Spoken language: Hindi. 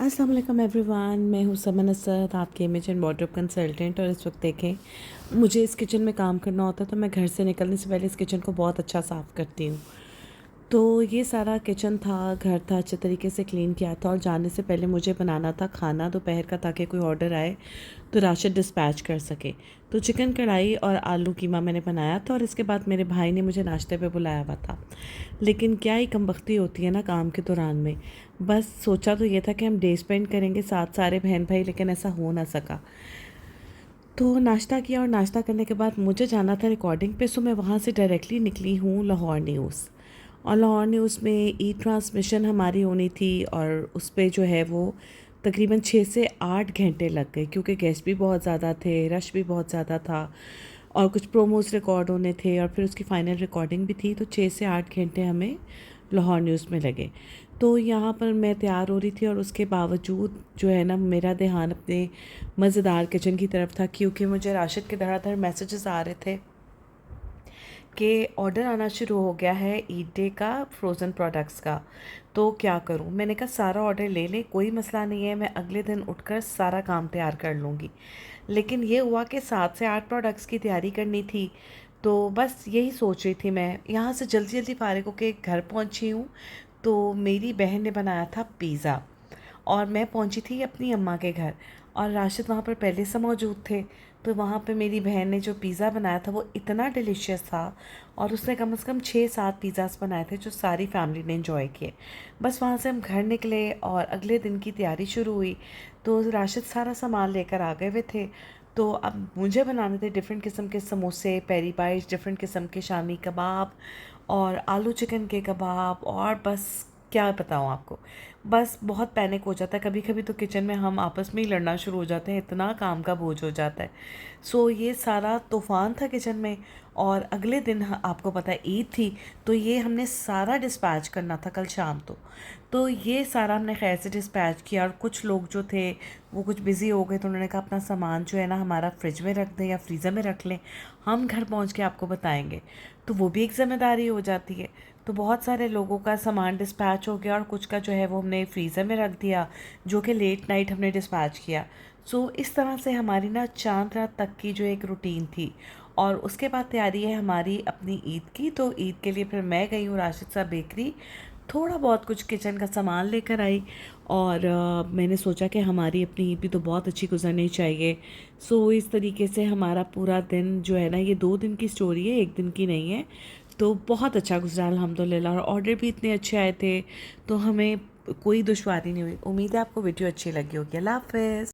अस्सलाम वालेकुम एवरीवन, मैं हूँ समन असद, आपके इमेज एंड वार्डरोब कंसल्टेंट। और इस वक्त देखें, मुझे इस किचन में काम करना होता है तो मैं घर से निकलने से पहले इस किचन को बहुत अच्छा साफ़ करती हूँ। तो ये सारा किचन था, घर था, अच्छे तरीके से क्लीन किया था। और जाने से पहले मुझे बनाना था खाना दोपहर का, ताकि कोई ऑर्डर आए तो राशन डिस्पैच कर सके। तो चिकन कढ़ाई और आलू कीमा मैंने बनाया था, और इसके बाद मेरे भाई ने मुझे नाश्ते पे बुलाया हुआ था। लेकिन क्या ही कमबख्ती होती है ना काम के दौरान में। बस सोचा तो ये था कि हम डे स्पेंड करेंगे साथ सारे बहन भाई, लेकिन ऐसा हो ना सका। तो नाश्ता किया, और नाश्ता करने के बाद मुझे जाना था रिकॉर्डिंग पे, सो मैं वहाँ से डायरेक्टली निकली हूँ लाहौर न्यूज़। और लाहौर न्यूज़ में ई ट्रांसमिशन हमारी होनी थी, और उस पर जो है वो तकरीबन 6 से 8 घंटे लग गए, क्योंकि गेस्ट भी बहुत ज़्यादा थे, रश भी बहुत ज़्यादा था, और कुछ प्रोमोस रिकॉर्ड होने थे, और फिर उसकी फ़ाइनल रिकॉर्डिंग भी थी। तो 6 से 8 घंटे हमें लाहौर न्यूज़ में लगे। तो यहाँ पर मैं तैयार हो रही थी, और उसके बावजूद जो है ना, मेरा ध्यान अपने मज़ेदार किचन की तरफ था, क्योंकि मुझे राशिद के धड़ाधड़ मैसेजेस आ रहे थे कि ऑर्डर आना शुरू हो गया है ईद डे का फ्रोज़न प्रोडक्ट्स का। तो क्या करूं? मैंने कहा सारा ऑर्डर ले लें, कोई मसला नहीं है, मैं अगले दिन उठकर सारा काम तैयार कर लूँगी। लेकिन ये हुआ कि 7 से 8 प्रोडक्ट्स की तैयारी करनी थी। तो बस यही सोच रही थी। मैं यहाँ से जल्दी जल्दी फारिग होकर घर पहुँची हूँ, तो मेरी बहन ने बनाया था पिज़्ज़ा, और मैं पहुंची थी अपनी अम्मा के घर, और राशिद वहाँ पर पहले से मौजूद थे। तो वहाँ पे मेरी बहन ने जो पिज़्ज़ा बनाया था वो इतना डिलीशियस था, और उसने कम से कम 6-7 पिज़्ज़ास बनाए थे जो सारी फैमिली ने एंजॉय किए। बस वहाँ से हम घर निकले और अगले दिन की तैयारी शुरू हुई। तो राशिद सारा सामान लेकर आ गए हुए थे। तो अब मुझे बनाने थे डिफरेंट किस्म के समोसे, पेरी बाइट्स, डिफरेंट किस्म के शामी कबाब, और आलू चिकन के कबाब, और बस क्या बताऊँ आपको। बस बहुत पैनिक हो जाता है कभी कभी, तो किचन में हम आपस में ही लड़ना शुरू हो जाते हैं, इतना काम का बोझ हो जाता है। सो ये सारा तूफ़ान था किचन में। और अगले दिन आपको पता है ईद थी, तो ये हमने सारा डिस्पैच करना था कल शाम। तो ये सारा हमने खैर से डिस्पैच किया। और कुछ लोग जो थे वो कुछ बिज़ी हो गए, तो उन्होंने कहा अपना सामान जो है ना हमारा फ्रिज में रख दें या फ्रीज़र में रख लें, हम घर पहुंच के आपको बताएंगे। तो वो भी एक ज़िम्मेदारी हो जाती है। तो बहुत सारे लोगों का सामान डिस्पैच हो गया, और कुछ का जो है वो हमने फ्रीज़र में रख दिया, जो कि लेट नाइट हमने डिस्पैच किया। सो इस तरह से हमारी ना चांद रात तक की जो एक रूटीन थी। और उसके बाद तैयारी है हमारी अपनी ईद की। तो ईद के लिए फिर मैं गई हूँ राशिद साहब बेकरी, थोड़ा बहुत कुछ किचन का सामान लेकर आई। और मैंने सोचा कि हमारी अपनी ईद भी तो बहुत अच्छी गुजरनी चाहिए। सो इस तरीके से हमारा पूरा दिन जो है ना, ये 2 दिन की स्टोरी है, एक दिन की नहीं है। तो बहुत अच्छा गुजरा अल्हम्दुलिल्लाह, और ऑर्डर भी इतने अच्छे आए थे, तो हमें कोई दुश्वारी नहीं हुई। उम्मीद है आपको वीडियो अच्छी लगी होगी। अल्लाह हाफ़िज़।